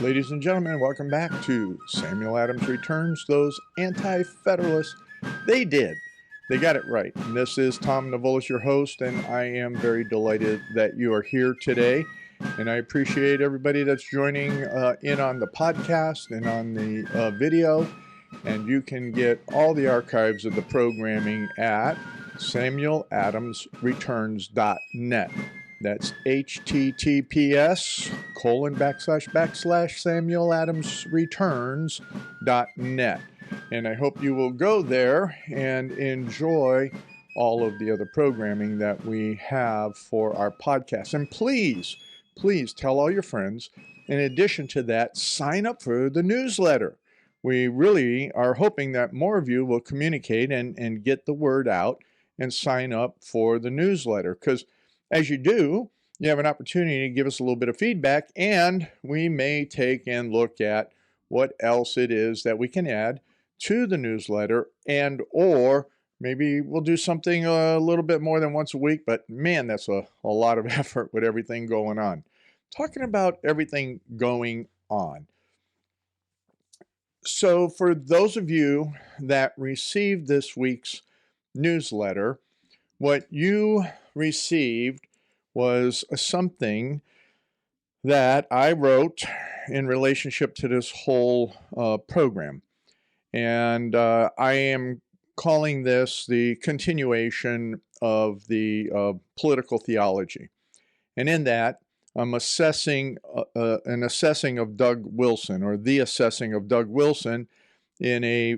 Ladies and gentlemen, welcome back to Samuel Adams Returns. Those anti-federalists, they did. They got it right. And this is Tom Navolis, your host, and I am very delighted that you are here today. And I appreciate everybody that's joining in on the podcast and on the video. And you can get all the archives of the programming at samueladamsreturns.net. That's https://samueladamsreturns.net. And I hope you will go there and enjoy all of the other programming that we have for our podcast. And please tell all your friends. In addition to that, sign up for the newsletter. We really are hoping that more of you will communicate and get the word out and sign up for the newsletter, because as you do, you have an opportunity to give us a little bit of feedback, and we may take and look at what else it is that we can add to the newsletter, and or maybe we'll do something a little bit more than once a week, but man, that's a lot of effort with everything going on. Talking about everything going on. So for those of you that received this week's newsletter, what you received was something that I wrote in relationship to this whole program. And I am calling this the continuation of the political theology. And in that, I'm assessing an assessing of Doug Wilson, or the assessing of Doug Wilson, in a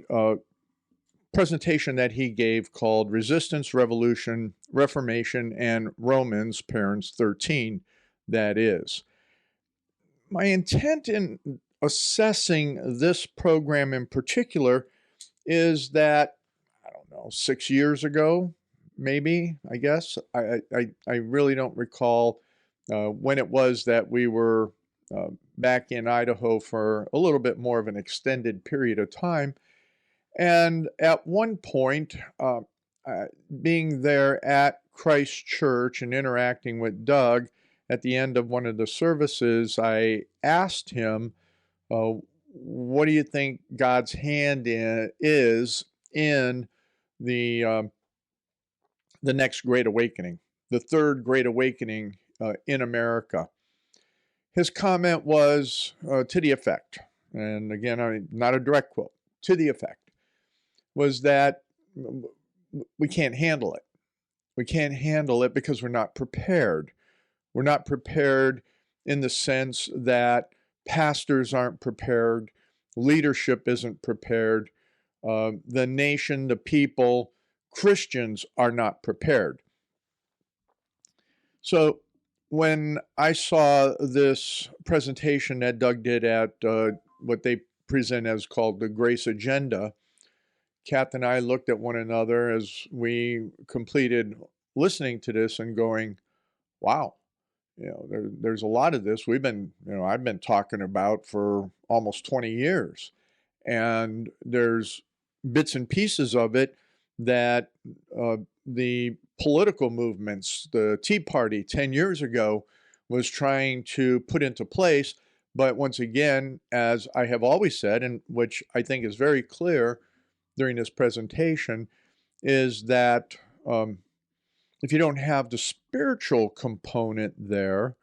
presentation that he gave called Resistance, Revolution, Reformation, and Romans, Parents 13, that is. My intent in assessing this program in particular is that, I don't know, 6 years ago, maybe, I guess, I really don't recall when it was that we were back in Idaho for a little bit more of an extended period of time. And at one point, being there at Christ Church and interacting with Doug, at the end of one of the services, I asked him, what do you think God's hand is in the next Great Awakening, the third Great Awakening in America? His comment was to the effect, and again, not a direct quote, to the effect, was that we can't handle it. We can't handle it because we're not prepared. We're not prepared in the sense that pastors aren't prepared, leadership isn't prepared, the nation, the people, Christians are not prepared. So when I saw this presentation that Doug did at what they present as called the Grace Agenda, Kath and I looked at one another as we completed listening to this and going, wow, there's a lot of this I've been talking about for almost 20 years. And there's bits and pieces of it that the political movements, the Tea Party 10 years ago, was trying to put into place. But once again, as I have always said, and which I think is very clear during this presentation, is that if you don't have the spiritual component there,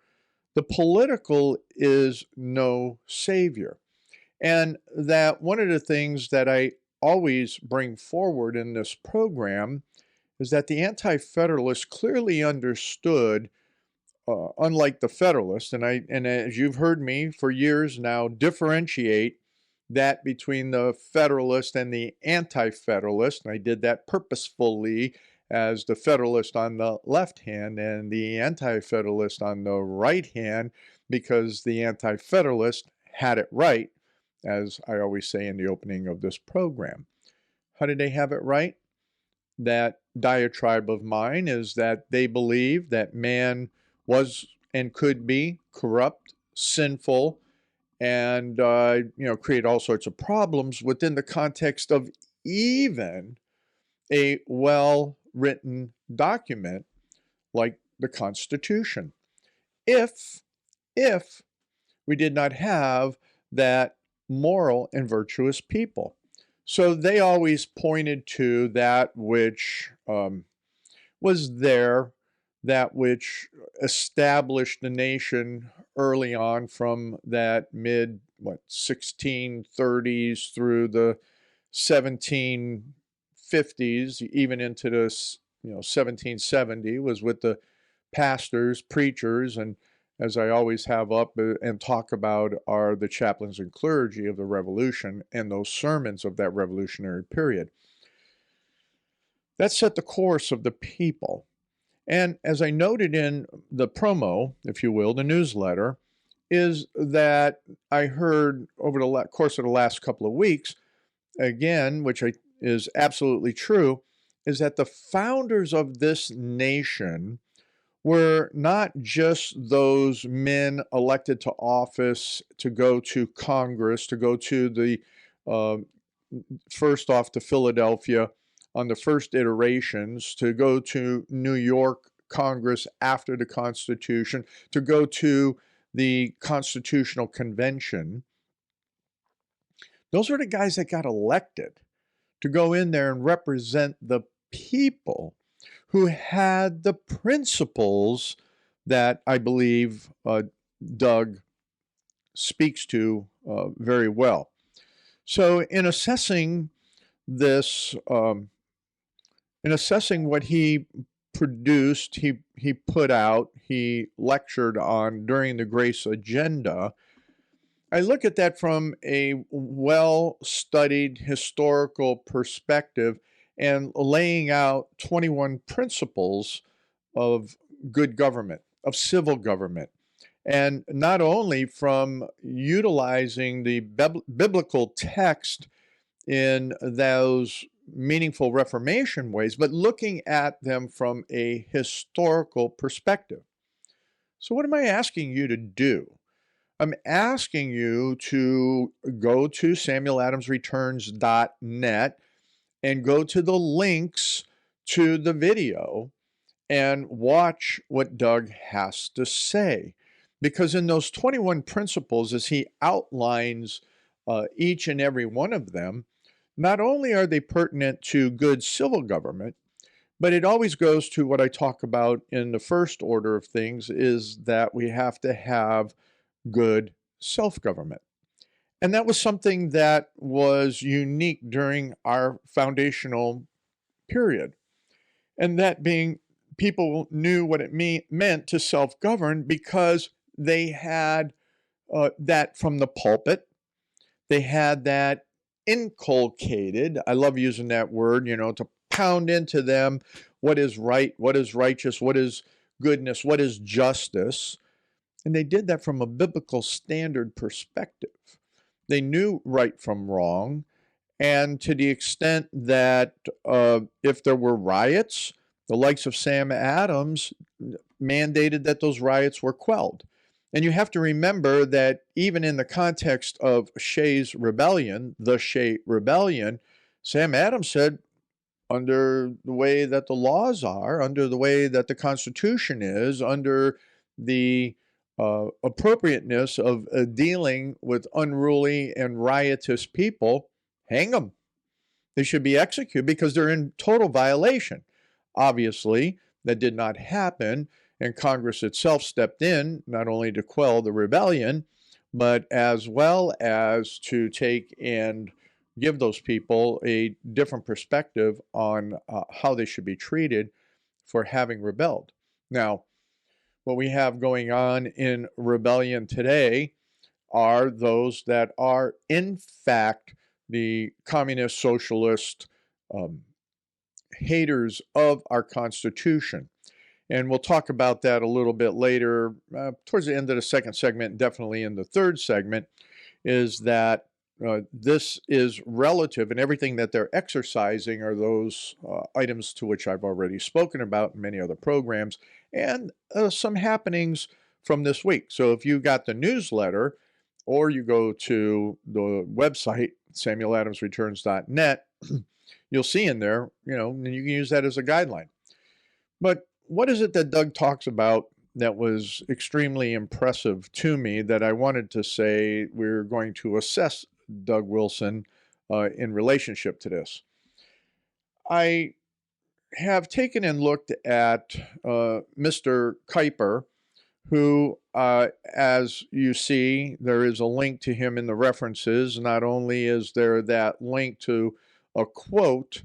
the political is no savior. And that one of the things that I always bring forward in this program is that the anti-federalists clearly understood, unlike the federalists, and as you've heard me for years now differentiate that between the Federalist and the Anti-Federalist, and I did that purposefully as the Federalist on the left hand and the Anti-Federalist on the right hand, because the Anti-Federalist had it right, as I always say in the opening of this program. How did they have it right? That diatribe of mine is that they believe that man was and could be corrupt, sinful, and create all sorts of problems within the context of even a well-written document like the Constitution. If we did not have that moral and virtuous people. So they always pointed to that which was there, that which established the nation early on from that mid 1630s through the 1750s, even into the 1770, was with the pastors, preachers, and as I always have up and talk about, are the chaplains and clergy of the Revolution and those sermons of that revolutionary period. That set the course of the people. And as I noted in the promo, if you will, the newsletter, is that I heard over the course of the last couple of weeks, again, which is absolutely true, is that the founders of this nation were not just those men elected to office to go to Congress, to go to the uh, first off to Philadelphia on the first iterations, to go to New York Congress after the Constitution, to go to the Constitutional Convention. Those are the guys that got elected to go in there and represent the people who had the principles that I believe Doug speaks to very well. So in assessing this, in assessing what he produced, he put out, he lectured on during the Grace Agenda, I look at that from a well-studied historical perspective and laying out 21 principles of good government, of civil government. And not only from utilizing the biblical text in those meaningful Reformation ways, but looking at them from a historical perspective. So what am I asking you to do? I'm asking you to go to samueladamsreturns.net and go to the links to the video and watch what Doug has to say. Because in those 21 principles, as he outlines each and every one of them, not only are they pertinent to good civil government, but it always goes to what I talk about in the first order of things, is that we have to have good self-government. And that was something that was unique during our foundational period. And that being, people knew what it meant to self-govern because they had that from the pulpit. They had that inculcated. I love using that word, to pound into them what is right, what is righteous, what is goodness, what is justice. And they did that from a biblical standard perspective. They knew right from wrong. And to the extent that if there were riots, the likes of Sam Adams mandated that those riots were quelled. And you have to remember that even in the context of Shays' rebellion, the Shay Rebellion, Sam Adams said, under the way that the laws are, under the way that the Constitution is, under the appropriateness of dealing with unruly and riotous people, hang them. They should be executed because they're in total violation. Obviously, that did not happen, and Congress itself stepped in not only to quell the rebellion, but as well as to take and give those people a different perspective on how they should be treated for having rebelled. Now, what we have going on in rebellion today are those that are, in fact, the communist, socialist haters of our Constitution. And we'll talk about that a little bit later, towards the end of the second segment, definitely in the third segment, is that this is relative, and everything that they're exercising are those items to which I've already spoken about in many other programs, and some happenings from this week. So if you got the newsletter, or you go to the website, samueladamsreturns.net, you'll see in there, and you can use that as a guideline. But what is it that Doug talks about that was extremely impressive to me that I wanted to say we're going to assess Doug Wilson in relationship to this. I have taken and looked at Mr. Kuyper, who, as you see, there is a link to him in the references. Not only is there that link to a quote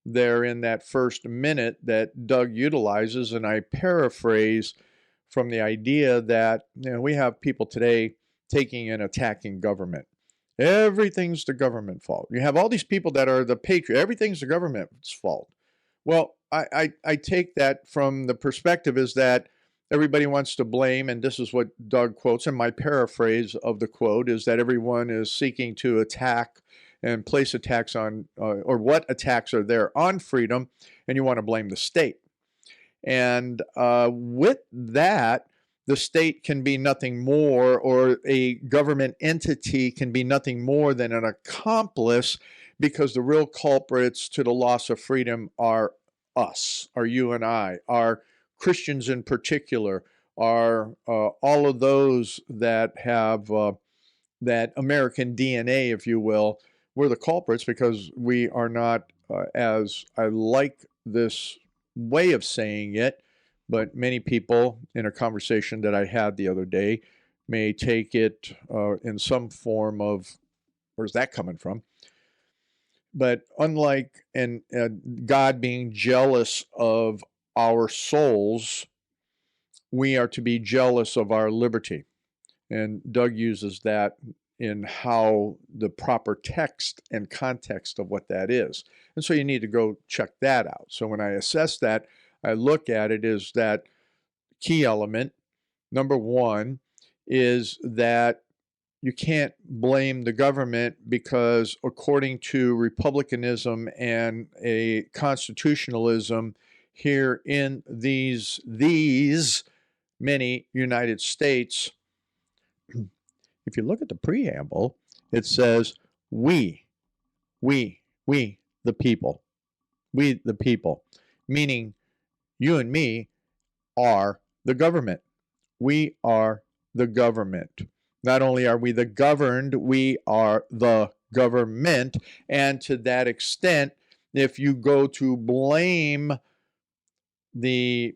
there in that first minute that Doug utilizes, and I paraphrase from the idea that we have people today taking and attacking government. Everything's the government's fault. You have all these people that are the patriot. Everything's the government's fault. Well, I take that from the perspective is that everybody wants to blame, and this is what Doug quotes, and my paraphrase of the quote is that everyone is seeking to attack and place attacks on, or what attacks are there on freedom, and you want to blame the state. And with that, the state can be nothing more, or a government entity can be nothing more than an accomplice, because the real culprits to the loss of freedom are us, are you and I, are Christians in particular, are all of those that have that American DNA, if you will. We're the culprits because we are not, as I like this way of saying it, but many people in a conversation that I had the other day may take it in some form of, where's that coming from? But unlike God being jealous of our souls, we are to be jealous of our liberty. And Doug uses that in how the proper text and context of what that is. And so you need to go check that out. So when I assess that, I look at it as that key element. Number one is that you can't blame the government because according to republicanism and a constitutionalism here in these many United States, if you look at the preamble, it says, we, the people, meaning you and me are the government. We are the government. Not only are we the governed, we are the government. And to that extent, if you go to blame the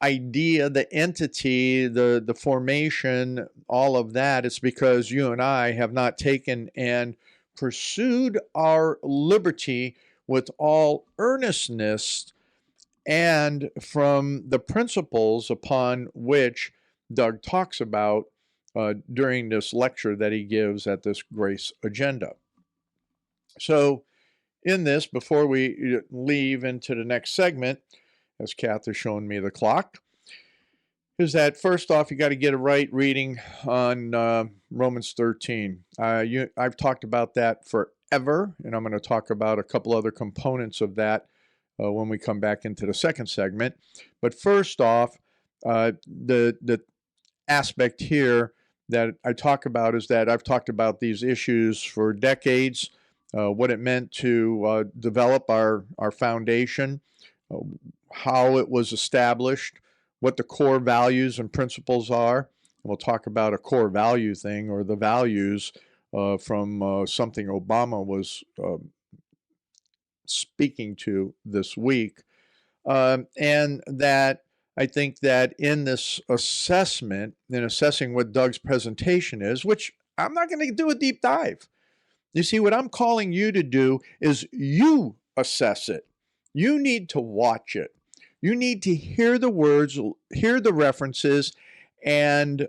idea, the entity, the formation, all of that, it's because you and I have not taken and pursued our liberty with all earnestness and from the principles upon which Doug talks about during this lecture that he gives at this Grace Agenda. So in this, before we leave into the next segment, as Kath is showing me the clock, is that first off, you got to get a right reading on Romans 13. I've talked about that forever, and I'm going to talk about a couple other components of that when we come back into the second segment. But first off, the aspect here that I talk about is that I've talked about these issues for decades, what it meant to develop our foundation, how it was established, what the core values and principles are. And we'll talk about a core value thing, or the values from something Obama was speaking to this week. And that I think that in this assessment, in assessing what Doug's presentation is, which I'm not going to do a deep dive. You see, what I'm calling you to do is you assess it. You need to watch it. You need to hear the words, hear the references, and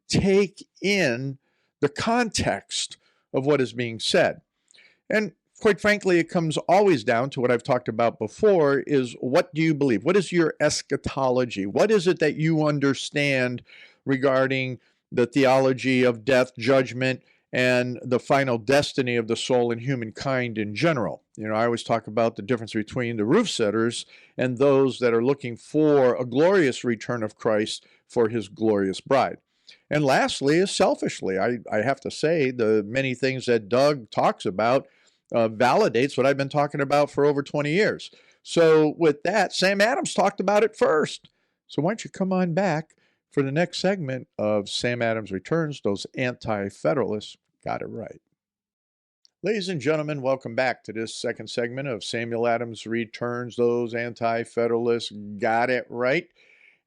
take in the context of what is being said. And quite frankly, it comes always down to what I've talked about before, is what do you believe? What is your eschatology? What is it that you understand regarding the theology of death, judgment, and the final destiny of the soul and humankind in general? You know, I always talk about the difference between the roof setters and those that are looking for a glorious return of Christ for his glorious bride. And lastly is selfishly. I have to say the many things that Doug talks about validates what I've been talking about for over 20 years. So with that, Sam Adams talked about it first. So why don't you come on back for the next segment of Sam Adams Returns, Those Anti-Federalists Got It Right. Ladies and gentlemen, welcome back to this second segment of Samuel Adams Returns, Those Anti-Federalists Got It Right.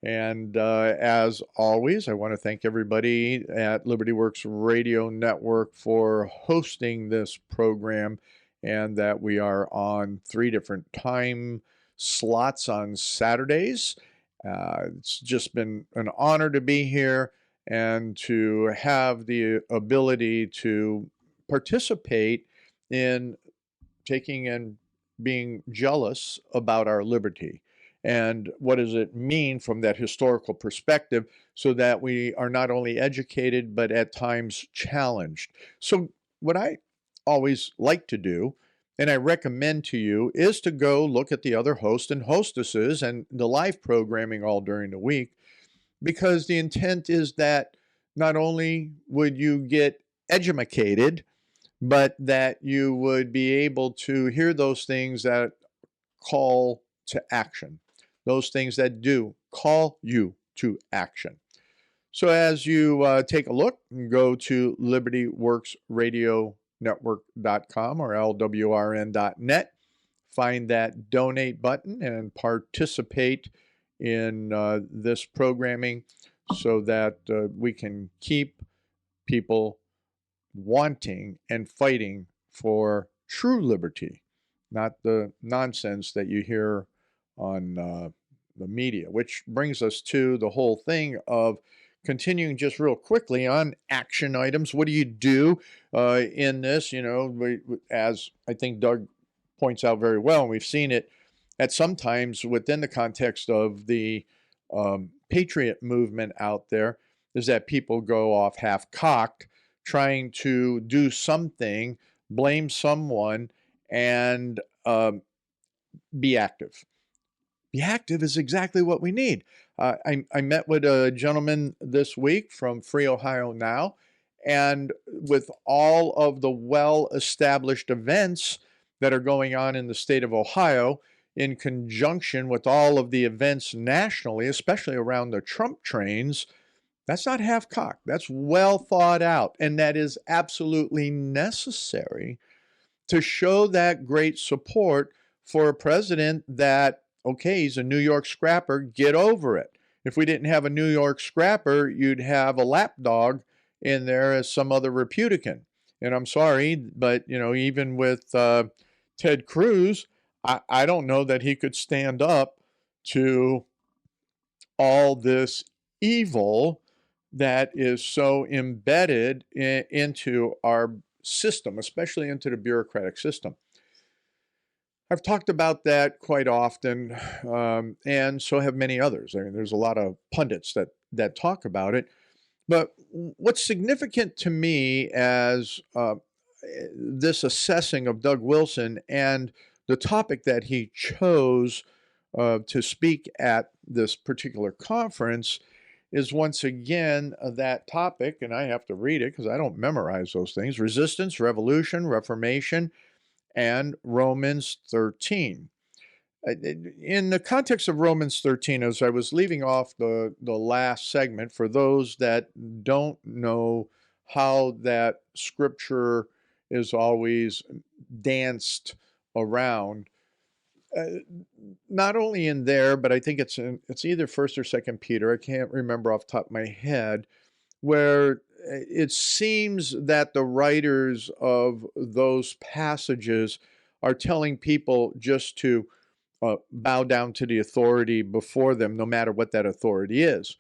And as always, I want to thank everybody at Liberty Works Radio Network for hosting this program, and that we are on 3 different time slots on Saturdays. It's just been an honor to be here and to have the ability to participate in taking and being jealous about our liberty. And what does it mean from that historical perspective, so that we are not only educated, but at times challenged? So, what I always like to do, and I recommend to you, is to go look at the other hosts and hostesses and the live programming all during the week, because the intent is that not only would you get edumacated, but that you would be able to hear those things that call to action, those things that do call you to action. So as you take a look, go to libertyworksradionetwork.com or lwrn.net, find that donate button and participate in this programming, so that we can keep people wanting and fighting for true liberty, not the nonsense that you hear on the media. Which brings us to the whole thing of continuing just real quickly on action items. What do you do in this? As I think Doug points out very well, and we've seen it at sometimes within the context of the patriot movement out there, is that people go off half-cocked, trying to do something, blame someone, and be active. Be active is exactly what we need. I met with a gentleman this week from Free Ohio Now, and with all of the well-established events that are going on in the state of Ohio, in conjunction with all of the events nationally, especially around the Trump trains, that's not half-cocked. That's well thought out, and that is absolutely necessary to show that great support for a president that, okay, he's a New York scrapper, get over it. If we didn't have a New York scrapper, you'd have a lapdog in there as some other Republican. And I'm sorry, but, even with Ted Cruz, I don't know that he could stand up to all this evil that is so embedded into our system, especially into the bureaucratic system. I've talked about that quite often, and so have many others. I mean, there's a lot of pundits that talk about it. But what's significant to me as this assessing of Doug Wilson and the topic that he chose to speak at this particular conference is, once again, that topic, and I have to read it because I don't memorize those things: resistance, revolution, Reformation, and Romans 13. In the context of Romans 13, as I was leaving off the last segment, for those that don't know how that scripture is always danced around, not only in there, but I think it's either First or Second Peter. I can't remember off the top of my head, where it seems that the writers of those passages are telling people just to bow down to the authority before them, no matter what that authority is.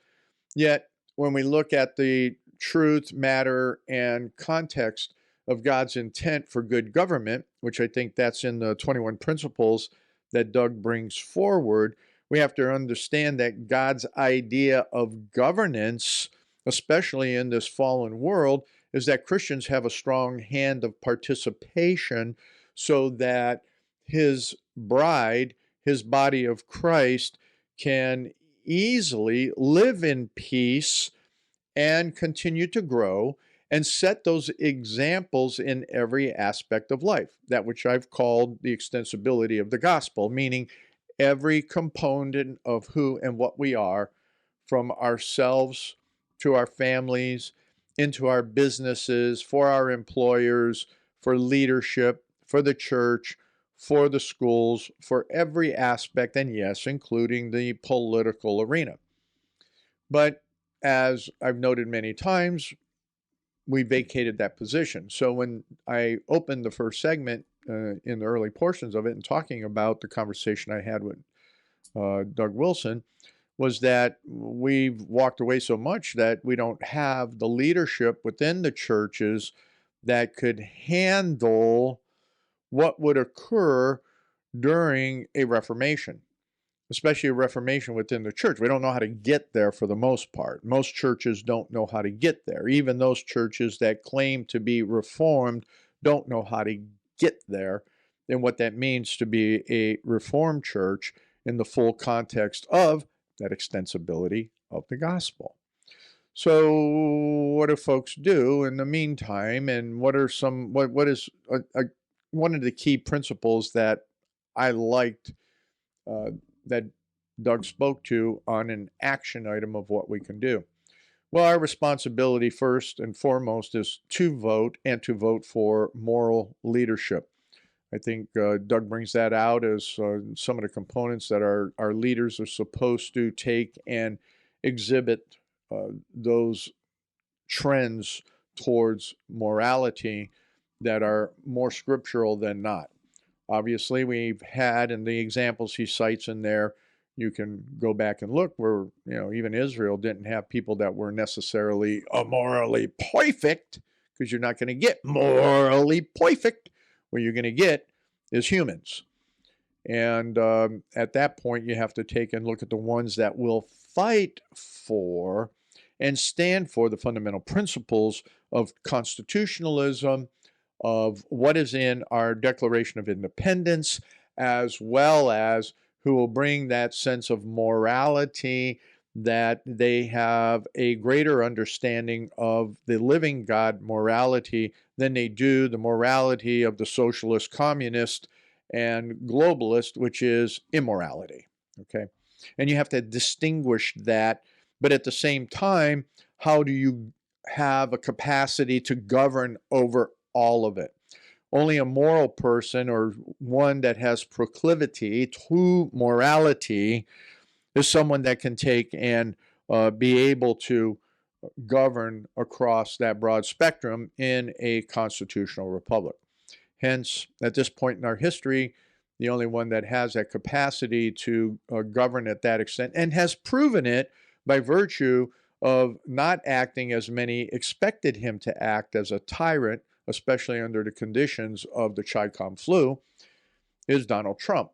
Yet, when we look at the truth, matter, and context of God's intent for good government, which I think that's in the 21 principles that Doug brings forward, we have to understand that God's idea of governance, especially in this fallen world, is that Christians have a strong hand of participation, so that his bride, his body of Christ, can easily live in peace and continue to grow and set those examples in every aspect of life, that which I've called the extensibility of the gospel, meaning every component of who and what we are from ourselves to our families, into our businesses, for our employers, for leadership, for the church, for the schools, for every aspect, and yes, including the political arena. But as I've noted many times, we vacated that position. So when I opened the first segment in the early portions of it and talking about the conversation I had with Doug Wilson, was that we've walked away so much that we don't have the leadership within the churches that could handle what would occur during a Reformation, especially a Reformation within the church. We don't know how to get there for the most part. Most churches don't know how to get there. Even those churches that claim to be Reformed don't know how to get there and what that means to be a Reformed church in the full context of that extensibility of the gospel. So what do folks do in the meantime, and what is one of the key principles that I liked that Doug spoke to on an action item of what we can do? Well, our responsibility first and foremost is to vote, and to vote for moral leadership. I think Doug brings that out as some of the components that our leaders are supposed to take and exhibit those trends towards morality that are more scriptural than not. Obviously, we've had, in the examples he cites in there, you can go back and look where, even Israel didn't have people that were necessarily morally perfect, because you're not going to get morally perfect. What you're going to get is humans. And at that point, you have to take and look at the ones that will fight for and stand for the fundamental principles of constitutionalism, of what is in our Declaration of Independence, as well as who will bring that sense of morality, that they have a greater understanding of the living God morality than they do the morality of the socialist, communist, and globalist, which is immorality. Okay? And you have to distinguish that, but at the same time, how do you have a capacity to govern over all of it? Only a moral person, or one that has proclivity to morality, is someone that can take and be able to govern across that broad spectrum in a constitutional republic. Hence, at this point in our history, the only one that has that capacity to govern at that extent, and has proven it by virtue of not acting as many expected him to act as a tyrant, especially under the conditions of the Chi-Com flu, is Donald Trump.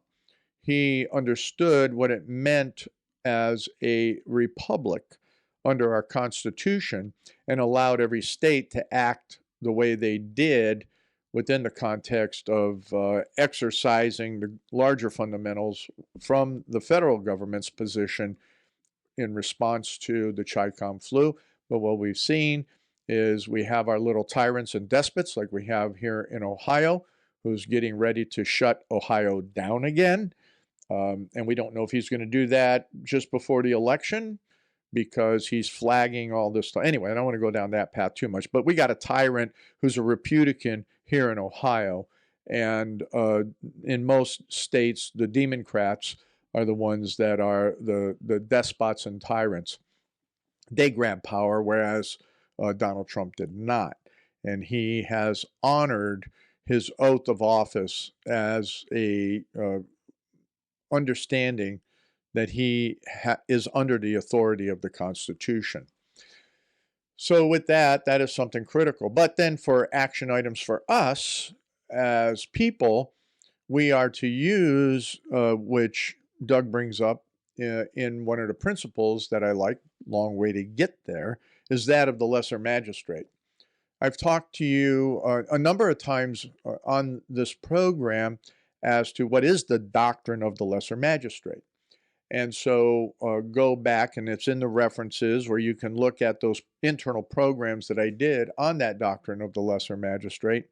He understood what it meant as a republic under our Constitution and allowed every state to act the way they did within the context of exercising the larger fundamentals from the federal government's position in response to the Chi-Com flu. But what we've seen is we have our little tyrants and despots like we have here in Ohio, who's getting ready to shut Ohio down again. And we don't know if he's going to do that just before the election, because he's flagging all this stuff. Anyway, I don't want to go down that path too much, but we got a tyrant who's a Republican here in Ohio. And in most states, the Democrats are the ones that are the despots and tyrants. They grab power, whereas Donald Trump did not. And he has honored his oath of office as a understanding that he is under the authority of the Constitution. So with that is something critical. But then for action items for us as people, we are to use, which Doug brings up in one of the principles that I like, long way to get there, is that of the lesser magistrate. I've talked to you a number of times on this program as to what is the doctrine of the lesser magistrate. And so go back, and it's in the references where you can look at those internal programs that I did on that doctrine of the lesser magistrate,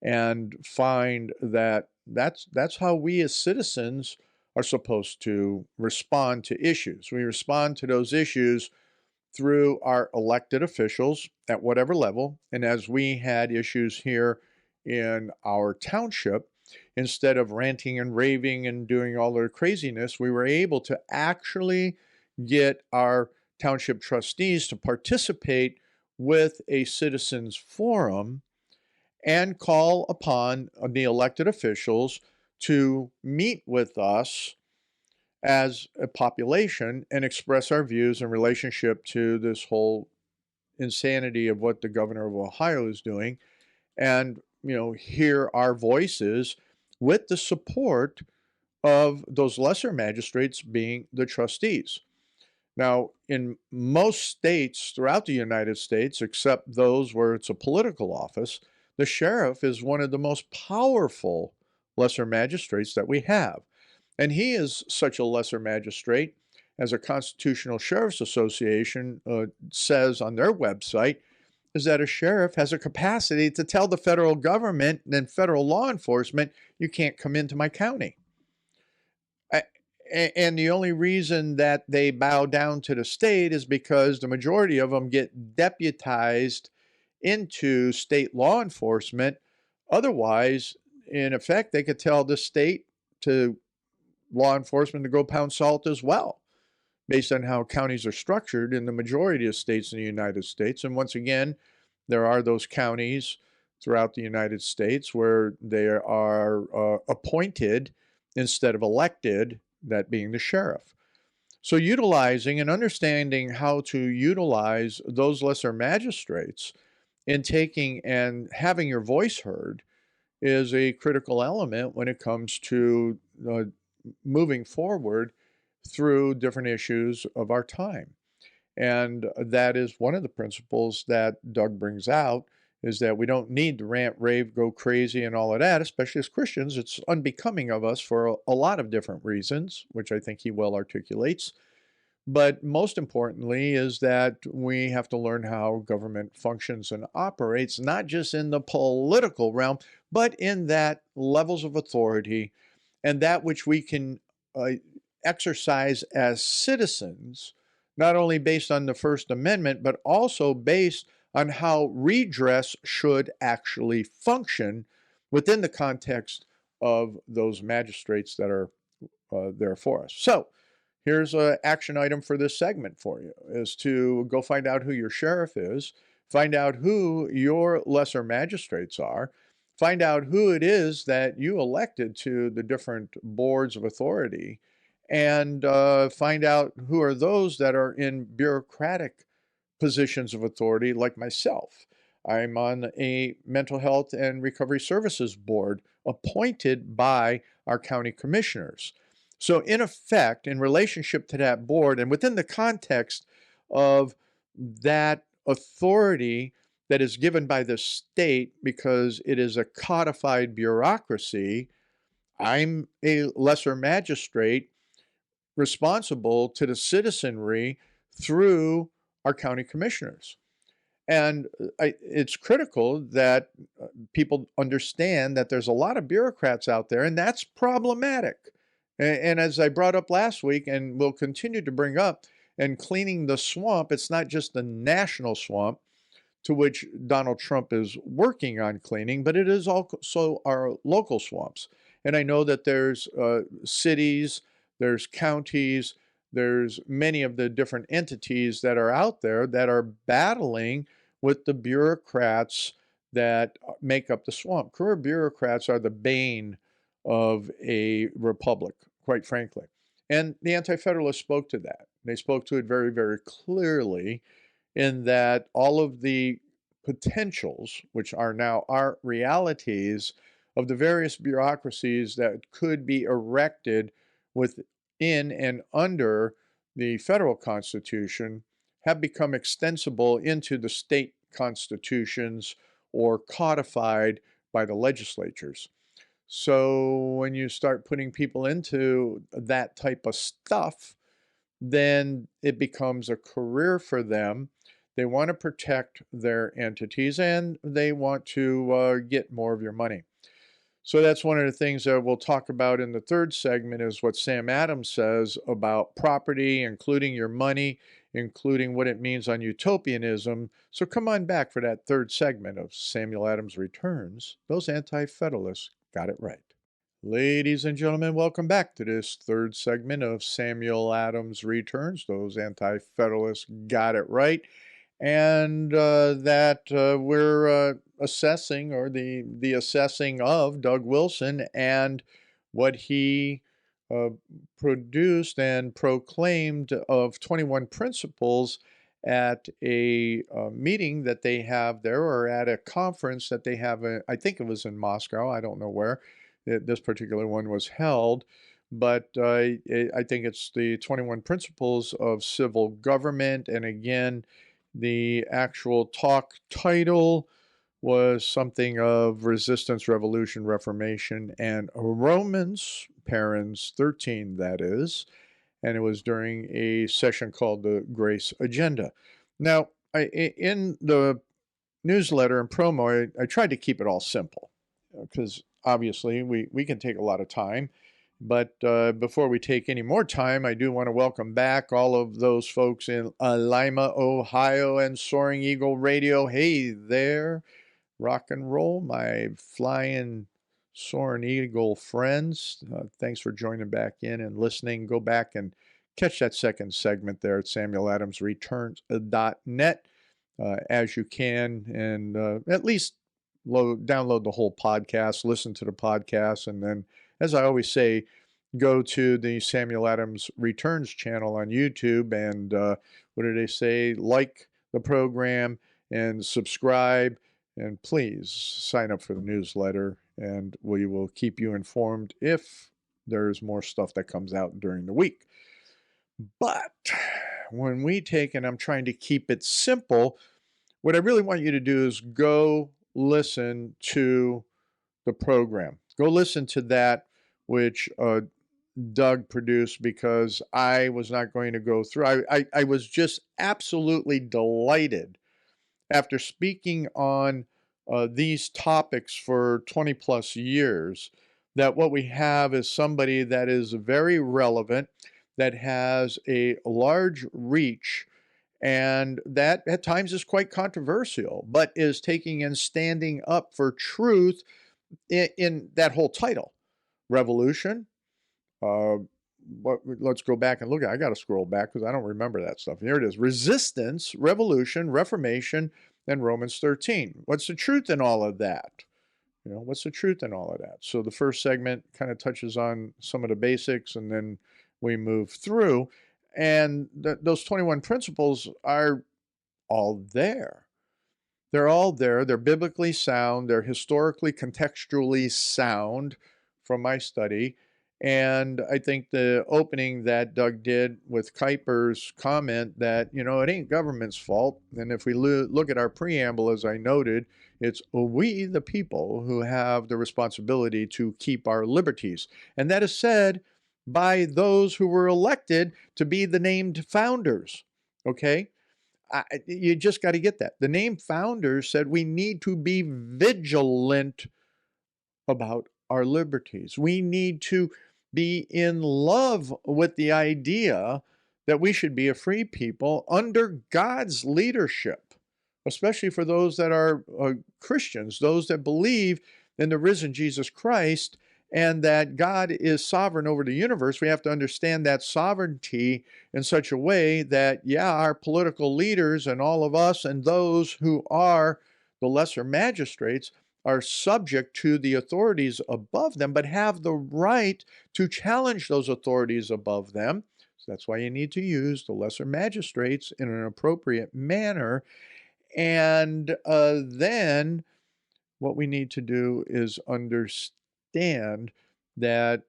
and find that that's how we as citizens are supposed to respond to issues. We respond to those issues through our elected officials at whatever level. And as we had issues here in our township, instead of ranting and raving and doing all their craziness, we were able to actually get our township trustees to participate with a citizens forum and call upon the elected officials to meet with us as a population and express our views in relationship to this whole insanity of what the governor of Ohio is doing, and hear our voices with the support of those lesser magistrates being the trustees. Now, in most states throughout the United States, except those where it's a political office, the sheriff is one of the most powerful lesser magistrates that we have. And he is such a lesser magistrate, as a Constitutional Sheriff's Association says on their website, is that a sheriff has a capacity to tell the federal government and federal law enforcement, you can't come into my county. And the only reason that they bow down to the state is because the majority of them get deputized into state law enforcement. Otherwise, in effect, they could tell the state to law enforcement to go pound salt as well, based on how counties are structured in the majority of states in the United States. And once again, there are those counties throughout the United States where they are appointed instead of elected, that being the sheriff. So utilizing and understanding how to utilize those lesser magistrates in taking and having your voice heard is a critical element when it comes to moving forward through different issues of our time. And that is one of the principles that Doug brings out, is that we don't need to rant, rave, go crazy and all of that, especially as Christians. It's unbecoming of us for a lot of different reasons, which I think he well articulates. But most importantly is that we have to learn how government functions and operates, not just in the political realm, but in that levels of authority and that which we can exercise as citizens, not only based on the First Amendment, but also based on how redress should actually function within the context of those magistrates that are there for us. So here's an action item for this segment for you, is to go find out who your sheriff is, find out who your lesser magistrates are, find out who it is that you elected to the different boards of authority, and find out who are those that are in bureaucratic positions of authority, like myself. I'm on a mental health and recovery services board appointed by our county commissioners. So, in effect, in relationship to that board and within the context of that authority that is given by the state because it is a codified bureaucracy, I'm a lesser magistrate responsible to the citizenry through our county commissioners. And it's critical that people understand that there's a lot of bureaucrats out there, and that's problematic. And as I brought up last week, and will continue to bring up, and cleaning the swamp, it's not just the national swamp to which Donald Trump is working on cleaning, but it is also our local swamps. And I know that there's cities, there's counties, there's many of the different entities that are out there that are battling with the bureaucrats that make up the swamp. Career bureaucrats are the bane of a republic, quite frankly. And the Anti-Federalists spoke to that. They spoke to it very, very clearly, in that all of the potentials, which are now our realities, of the various bureaucracies that could be erected within and under the federal constitution, have become extensible into the state constitutions or codified by the legislatures. So when you start putting people into that type of stuff, then it becomes a career for them. They want to protect their entities and they want to get more of your money. So that's one of the things that we'll talk about in the third segment is what Sam Adams says about property, including your money, including what it means on utopianism. So come on back for that third segment of Samuel Adams Returns. Those Anti-Federalists got it right. Ladies and gentlemen, welcome back to this third segment of Samuel Adams Returns. Those Anti-Federalists got it right. And that we're assessing, or the assessing of Doug Wilson and what he uh, produced and proclaimed of 21 principles at a meeting that they have there, or at a conference that they have. I think it was in Moscow. I don't know where this particular one was held. But I think it's the 21 Principles of Civil Government. And again, the actual talk title was something of Resistance, Revolution, Reformation, and Romans, parens 13, that is. And it was during a session called the Grace Agenda. Now, in the newsletter and promo, I tried to keep it all simple because obviously we can take a lot of time. But before we take any more time, I do want to welcome back all of those folks in Lima, Ohio, and Soaring Eagle Radio. Hey there, rock and roll, my flying Soaring Eagle friends. Thanks for joining back in and listening. Go back and catch that second segment there at samueladamsreturns.net as you can, and at least download the whole podcast, listen to the podcast, and then, as I always say, go to the Samuel Adams Returns channel on YouTube and what do they say? Like the program and subscribe, and please sign up for the newsletter, and we will keep you informed if there's more stuff that comes out during the week. But when we take, and I'm trying to keep it simple, what I really want you to do is go listen to the program. Go listen to that which Doug produced, because I was not going to go through. I was just absolutely delighted after speaking on these topics for 20 plus years that what we have is somebody that is very relevant, that has a large reach, and that at times is quite controversial, but is taking and standing up for truth in that whole title. Revolution. Let's go back and look at it. I got to scroll back because I don't remember that stuff. Here it is. Resistance, Revolution, Reformation, and Romans 13. What's the truth in all of that? What's the truth in all of that? So the first segment kind of touches on some of the basics, and then we move through. And those 21 principles are all there. They're all there. They're biblically sound. They're historically, contextually sound from my study. And I think the opening that Doug did with Kuyper's comment that, it ain't government's fault. And if we look at our preamble, as I noted, it's we, the people, who have the responsibility to keep our liberties. And that is said by those who were elected to be the named founders. Okay? You just got to get that. The name founders said we need to be vigilant about our liberties. We need to be in love with the idea that we should be a free people under God's leadership, especially for those that are Christians, those that believe in the risen Jesus Christ, and that God is sovereign over the universe. We have to understand that sovereignty in such a way that, our political leaders and all of us and those who are the lesser magistrates are subject to the authorities above them, but have the right to challenge those authorities above them. So that's why you need to use the lesser magistrates in an appropriate manner. And then what we need to do is understand that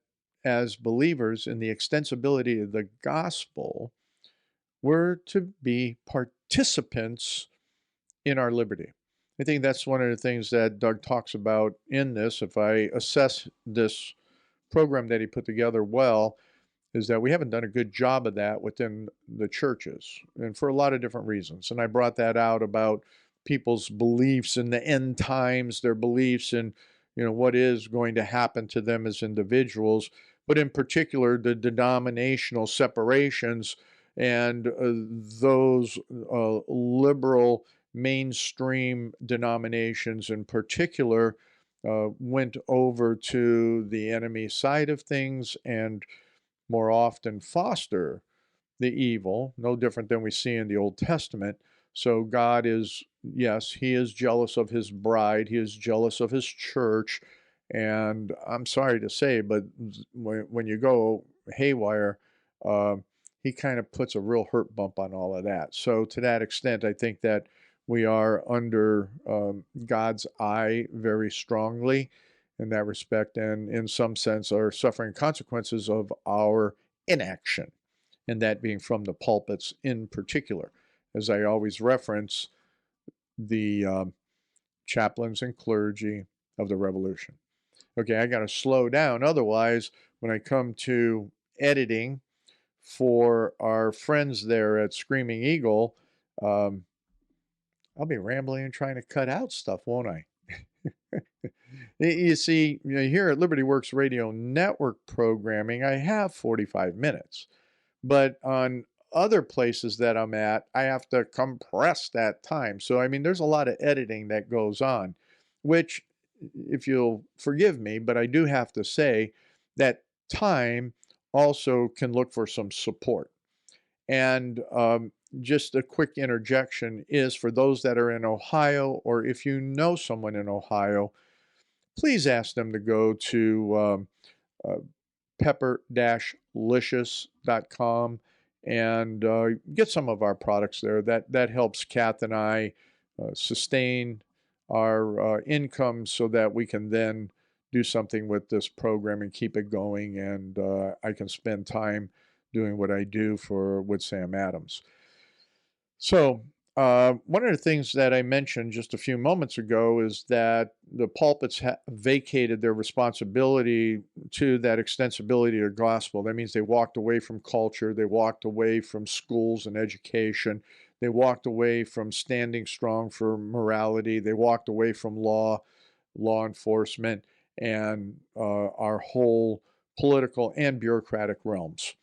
as believers in the extensibility of the gospel, we're to be participants in our liberty. I think that's one of the things that Doug talks about in this. If I assess this program that he put together well, is that we haven't done a good job of that within the churches, and for a lot of different reasons. And I brought that out about people's beliefs in the end times, their beliefs in, what is going to happen to them as individuals, but in particular, the denominational separations and those liberal mainstream denominations in particular went over to the enemy side of things and more often foster the evil, no different than we see in the Old Testament. So God is, yes, He is jealous of His bride, He is jealous of His church. And I'm sorry to say, but when you go haywire, uh, He kind of puts a real hurt bump on all of that. So, to that extent, I think that we are under God's eye very strongly in that respect, and in some sense are suffering consequences of our inaction, and that being from the pulpits in particular. As I always reference, the chaplains and clergy of the revolution. Okay, I got to slow down. Otherwise, when I come to editing for our friends there at Screaming Eagle, um, I'll be rambling and trying to cut out stuff, won't I? You see, here at Liberty Works Radio Network programming, I have 45 minutes. But on other places that I'm at, I have to compress that time. So, I mean, there's a lot of editing that goes on, which, if you'll forgive me, but I do have to say that time also can look for some support. And just a quick interjection is for those that are in Ohio, or if you know someone in Ohio, please ask them to go to uh, pepper-licious.com and get some of our products there. That helps Kath and I sustain our income so that we can then do something with this program and keep it going, and I can spend time doing what I do with Sam Adams. So, one of the things that I mentioned just a few moments ago is that the pulpits vacated their responsibility to that extensibility of the gospel. That means they walked away from culture, they walked away from schools and education, they walked away from standing strong for morality, they walked away from law enforcement, and our whole political and bureaucratic realms.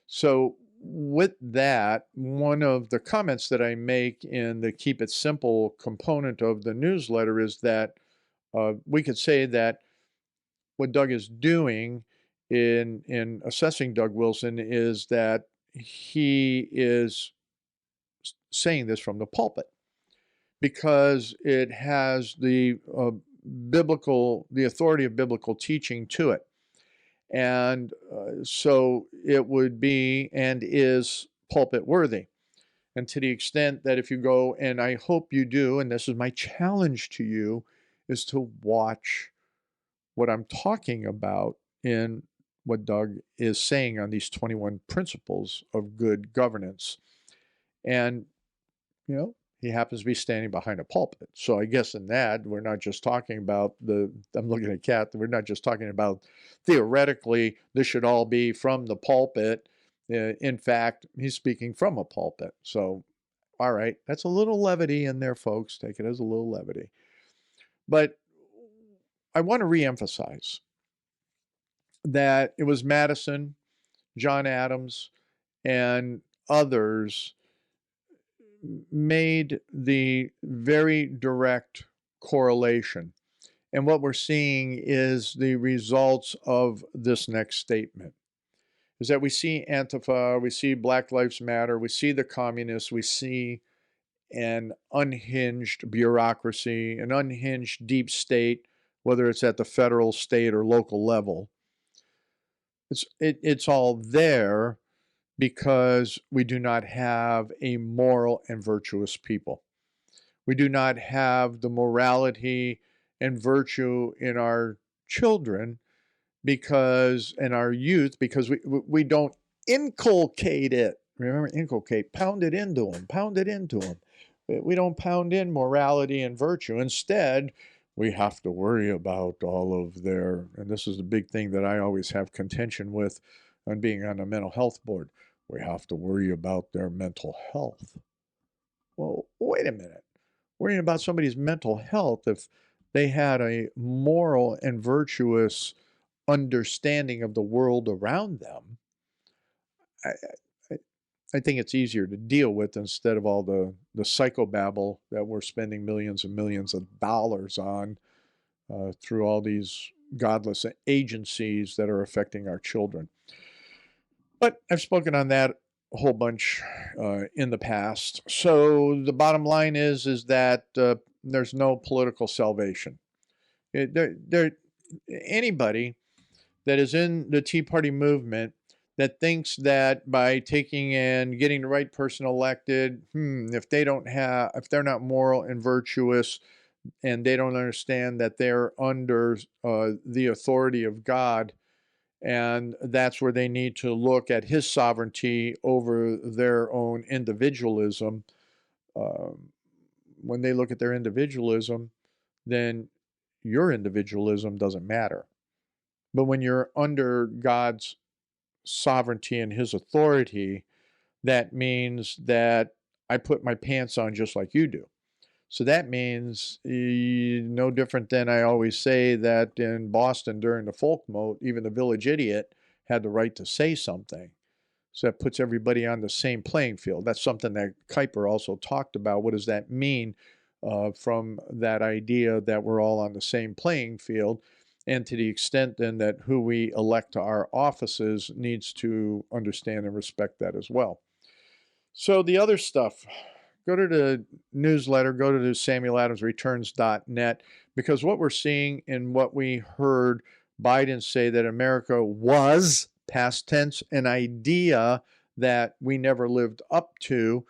So, with that, one of the comments that I make in the Keep It Simple component of the newsletter is that we could say that what Doug is doing in assessing Doug Wilson is that he is saying this from the pulpit because it has the authority of biblical teaching to it. And so it would be and is pulpit worthy. And to the extent that if you go, and I hope you do, and this is my challenge to you, is to watch what I'm talking about in what Doug is saying on these 21 principles of good governance. And, he happens to be standing behind a pulpit. So I guess in that, we're not just talking about I'm looking at Kat, we're not just talking about theoretically, this should all be from the pulpit. In fact, he's speaking from a pulpit. So, all right, that's a little levity in there, folks. Take it as a little levity. But I want to reemphasize that it was Madison, John Adams, and others made the very direct correlation. And what we're seeing is the results of this next statement. Is that we see Antifa, we see Black Lives Matter, we see the communists, we see an unhinged bureaucracy, an unhinged deep state, whether it's at the federal, state, or local level. It's all there because we do not have a moral and virtuous people. We do not have the morality and virtue in our children in our youth, because we don't inculcate it. Remember, inculcate, pound it into them, pound it into them. We don't pound in morality and virtue. Instead, we have to worry about all of and this is the big thing that I always have contention with on being on a mental health board. We have to worry about their mental health. Well, wait a minute. Worrying about somebody's mental health, if They had a moral and virtuous understanding of the world around them. I, I, I think it's easier to deal with instead of all the psychobabble that we're spending millions and millions of dollars on through all these godless agencies that are affecting our children. But I've spoken on that a whole bunch in the past. So the bottom line is that there's no political salvation. Anybody that is in the Tea Party movement that thinks that by taking and getting the right person elected, if they're not moral and virtuous, and they don't understand that they're under the authority of God, and that's where they need to look at His sovereignty over their own individualism. Um, when they look at their individualism, then your individualism doesn't matter. But when you're under God's sovereignty and His authority, that means that I put my pants on just like you do. So that means no different than I always say that in Boston during the folk mote, even the village idiot had the right to say something. So that puts everybody on the same playing field. That's something that Kuyper also talked about. What does that mean from that idea that we're all on the same playing field? And to the extent then that who we elect to our offices needs to understand and respect that as well. So the other stuff, go to the newsletter, go to the SamuelAdamsReturns.net, because what we're seeing and what we heard Biden say that America was, past tense, an idea that we never lived up to,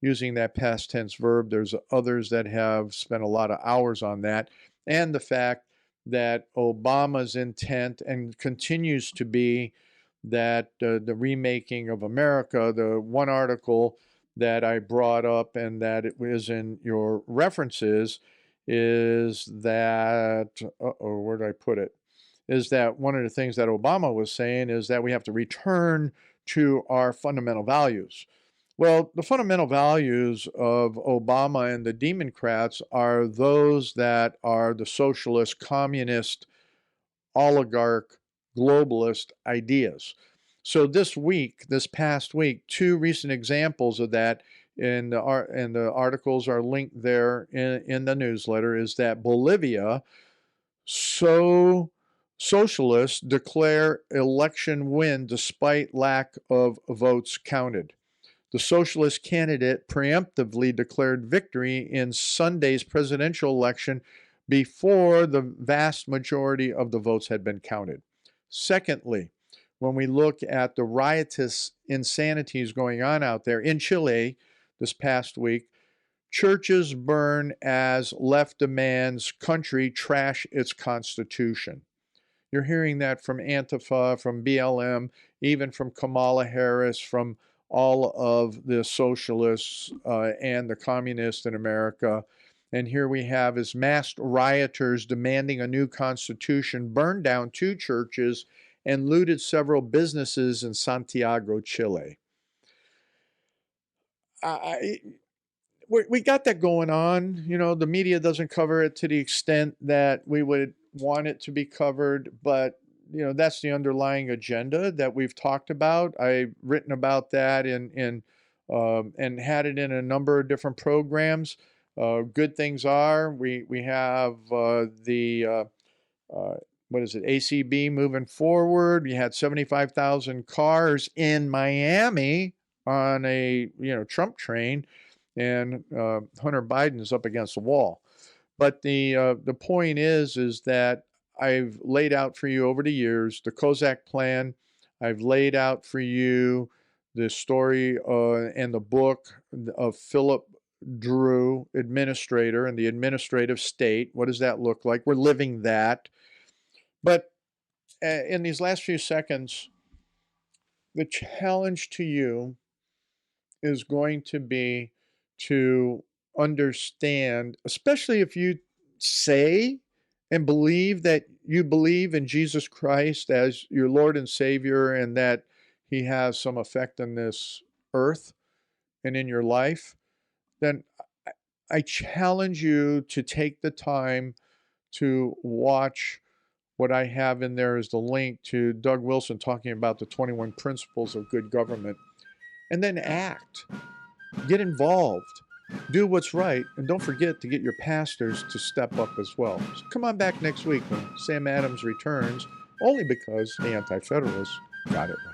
using that past tense verb. There's others that have spent a lot of hours on that. And the fact that Obama's intent and continues to be that the remaking of America, the one article that I brought up and that it was in your references is that, where did I put it? Is that one of the things that Obama was saying is that we have to return to our fundamental values. Well, the fundamental values of Obama and the Democrats are those that are the socialist, communist, oligarch, globalist ideas. So this past week, two recent examples of that in the articles are linked there in the newsletter is that Bolivia, so socialists declare election win despite lack of votes counted. The socialist candidate preemptively declared victory in Sunday's presidential election before the vast majority of the votes had been counted. Secondly, when we look at the riotous insanities going on out there in Chile this past week, churches burn as left demands country trash its constitution. You're hearing that from Antifa, from BLM, even from Kamala Harris, from all of the socialists and the communists in America. And here we have is masked rioters demanding a new constitution, burned down two churches, and looted several businesses in Santiago, Chile. We got that going on. You know, the media doesn't cover it to the extent that we would want it to be covered, but that's the underlying agenda that we've talked about. I've written about that and had it in a number of different programs. Good things are we have what is it, ACB moving forward. We had 75,000 cars in Miami on a Trump train, and Hunter Biden's up against the wall. But the point is that I've laid out for you over the years the Kozak plan. I've laid out for you the story and the book of Philip Drew, administrator, and the administrative state. What does that look like? We're living that. But in these last few seconds, the challenge to you is going to be to understand, especially if you say and believe that you believe in Jesus Christ as your Lord and Savior and that He has some effect on this earth and in your life, then I challenge you to take the time to watch what I have in there is the link to Doug Wilson talking about the 21 principles of good government. And then act. Get involved. Do what's right. And don't forget to get your pastors to step up as well. So come on back next week when Sam Adams returns, only because the Anti-Federalists got it right.